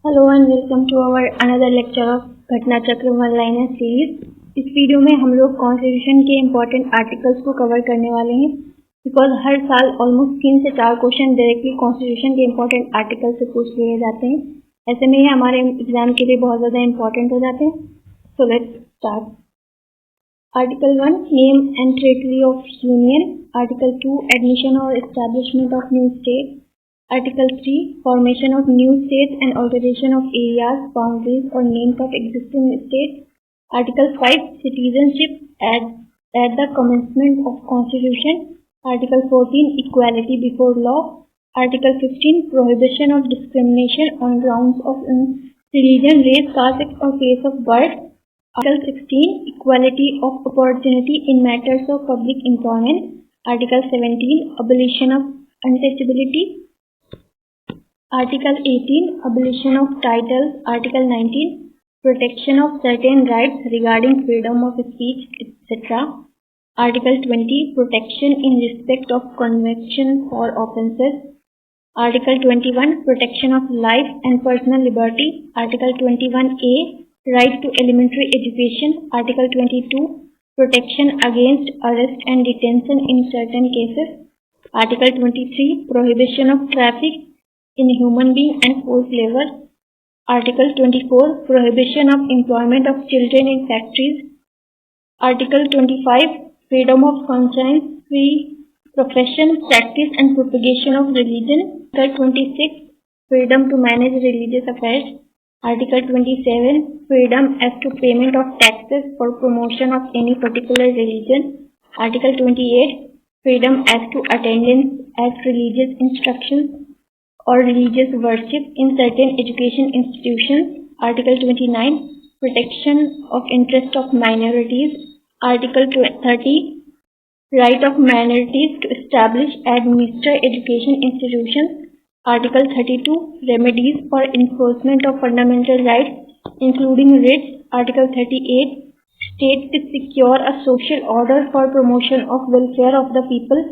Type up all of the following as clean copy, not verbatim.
Hello and welcome to our another lecture of Ghatna Chakra one liner series. इस video में हम लोग कॉन्स्टिट्यूशन के इम्पोर्टेंट आर्टिकल्स को कवर करने वाले हैं बिकॉज हर साल ऑलमोस्ट 3 से 4 क्वेश्चन डायरेक्टली कॉन्स्टिट्यूशन के इम्पोर्टेंट आर्टिकल से पूछ लिए जाते हैं। ऐसे में ये हमारे एग्जाम के लिए बहुत ज़्यादा इम्पोर्टेंट हो जाते हैं। So let's start. Article 1 name and territory of union. Article 2 admission और establishment of new state. Article 3 formation of new states and alteration of areas, boundaries or names of existing states. Article 5 citizenship at the commencement of constitution. Article 14 equality before law. Article 15 prohibition of discrimination on grounds of religion, race, caste or place of birth. Article 16 equality of opportunity in matters of public employment. Article 17 abolition of untouchability. Article 18 abolition of titles. Article 19 protection of certain rights regarding freedom of speech, etc. Article 20 protection in respect of conviction for offences. Article 21 protection of life and personal liberty. Article 21A right to elementary education. Article 22 protection against arrest and detention in certain cases. Article 23 prohibition of traffic in human being and forced labor. Article 24 prohibition of employment of children in factories. Article 25 freedom of conscience, free profession, practice and propagation of religion. Article 26 freedom to manage religious affairs. Article 27 freedom as to payment of taxes for promotion of any particular religion. Article 28 freedom as to attendance at religious instructions or religious worship in certain education institutions. Article 29 protection of interest of minorities. Article 30 right of minorities to establish and administer education institutions. Article 32 remedies for enforcement of fundamental rights including writs. Article 38 state to secure a social order for promotion of welfare of the people.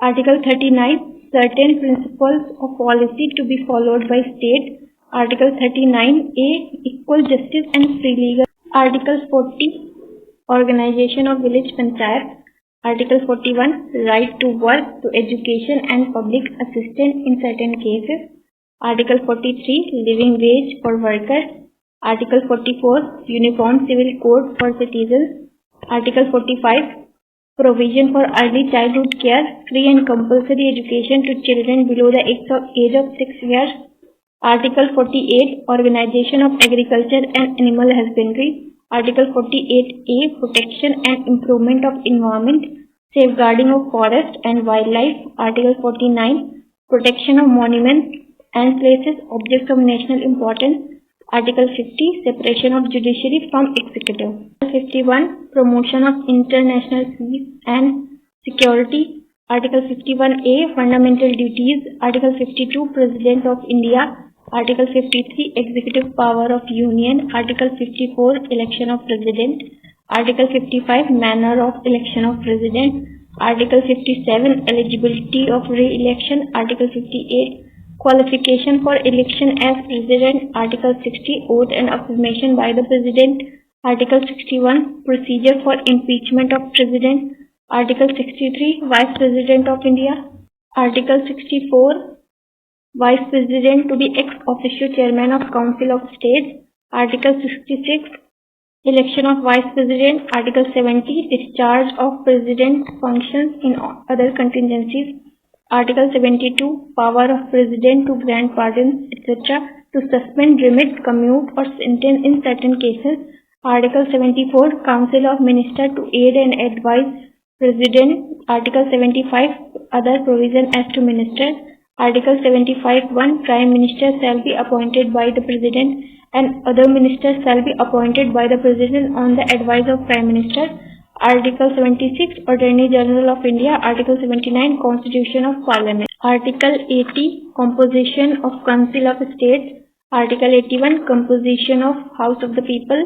Article 39 certain principles of policy to be followed by state. Article 39A equal justice and free legal. Article 40 organization of village panchayat. Article 41 right to work, to education and public assistance in certain cases. Article 43 living wage for workers. Article 44 uniform civil code for citizens. Article 45 provision for early childhood care, free and compulsory education to children below the age of 6 years. Article 48 organization of agriculture and animal husbandry. Article 48A protection and improvement of environment, safeguarding of forest and wildlife. Article 49 protection of monuments and places objects of national importance. Article 50 separation of judiciary from executive. Article 51 promotion of international peace and security. Article 51A fundamental duties. Article 52 President of India. Article 53 executive power of union. Article 54 election of president. Article 55 manner of election of president. Article 57 eligibility of re-election. Article 58 qualification for election as president. Article 60 oath and affirmation by the president. Article 61 procedure for impeachment of president. Article 63 vice president of India. Article 64 vice president to be ex officio chairman of council of states. Article 66 election of vice president. Article 70 discharge of president functions in other contingencies. Article 72 power of president to grant pardons, etc., to suspend, remit, commute or sentence in certain cases. Article 74 council of minister to aid and advise president. Article 75 other provision as to minister. Article 75(1) prime minister shall be appointed by the president and other ministers shall be appointed by the president on the advice of prime minister. Article 76 Attorney General of India. Article 79 Constitution of Parliament. Article 80 composition of Council of States. Article 81 composition of House of the People.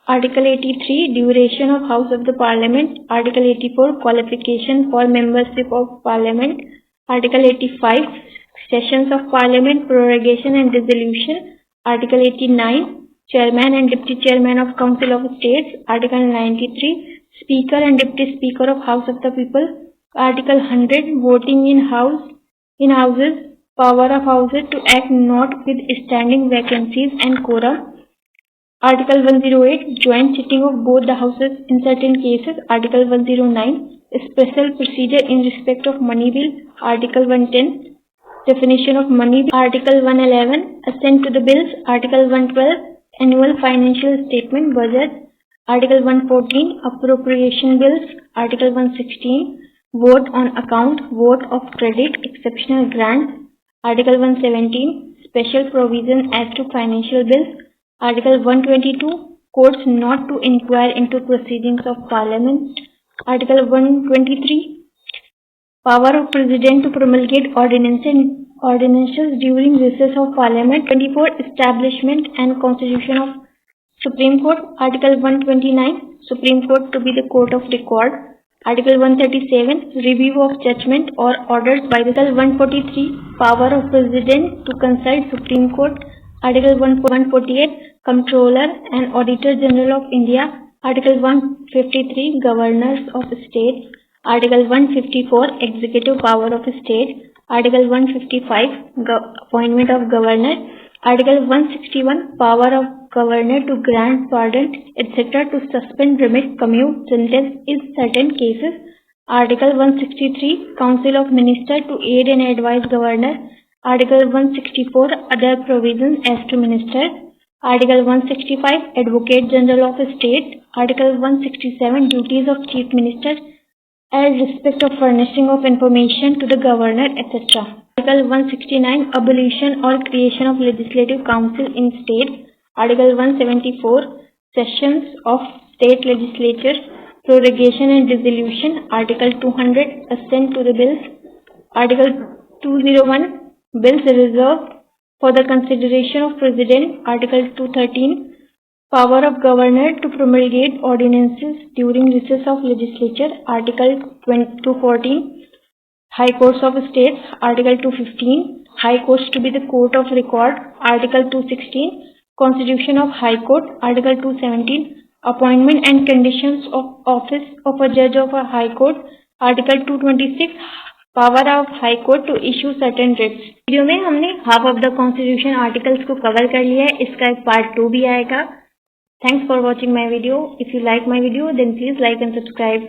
Article 83 duration of House of the Parliament. Article 84 qualification for membership of Parliament. Article 85 Sessions of Parliament, Prorogation and Dissolution. Article 89. Chairman and Deputy Chairman of Council of States. Article 93. Speaker and Deputy Speaker of House of the People. Article 100. Voting in houses. Power of houses to act notwithstanding vacancies and quorum. Article 108. Joint sitting of both the houses in certain cases. Article 109. Special procedure in respect of money bill. Article 110. Definition of money bill. Article 111. Assent to the bills. Article 112. Annual financial statement budget. Article 114. Appropriation bills. Article 116. Vote on account. Vote of credit. Exceptional grants. Article 117. Special provision as to financial bills. Article 122. Courts not to inquire into proceedings of Parliament. Article 123. Power of President to promulgate ordinances during recess of Parliament. 24. Establishment and Constitution of Supreme Court. Article 129. Supreme Court to be the court of record. Article 137. Review of judgment or orders by the Article 143. Power of President to consult Supreme Court. Article 148. Comptroller and Auditor General of India. Article 153. Governors of States. Article 154. Executive power of state. Article 155. Appointment of governor. Article 161. Power of governor to grant pardon, etc. to suspend, remit, commute sentence in certain cases. Article 163. Council of Ministers to aid and advise governor. Article 164. Other provisions as to ministers. Article 165. Advocate General of State. Article 167. Duties of Chief Minister as respect of furnishing of information to the governor, etc. Article 169. Abolition or creation of legislative council in states. Article 174. Sessions of state legislature, prorogation and dissolution. Article 200. Assent to the bills. Article 201. Bills reserved for the consideration of President. Article 213. Power of Governor to promulgate ordinances during recess of legislature. Article 214. High Courts of States. Article 215. High Courts to be the court of record. Article 216. Constitution of High Court. Article 217. Appointment and conditions of office of a judge of a High Court. Article 226. Power of High Court to issue certain writs. Video में हमने half of the constitution articles को cover कर लिया है। इसका एक part 2 भी आएगा। Thanks for watching my video. If you like my video then please like and subscribe.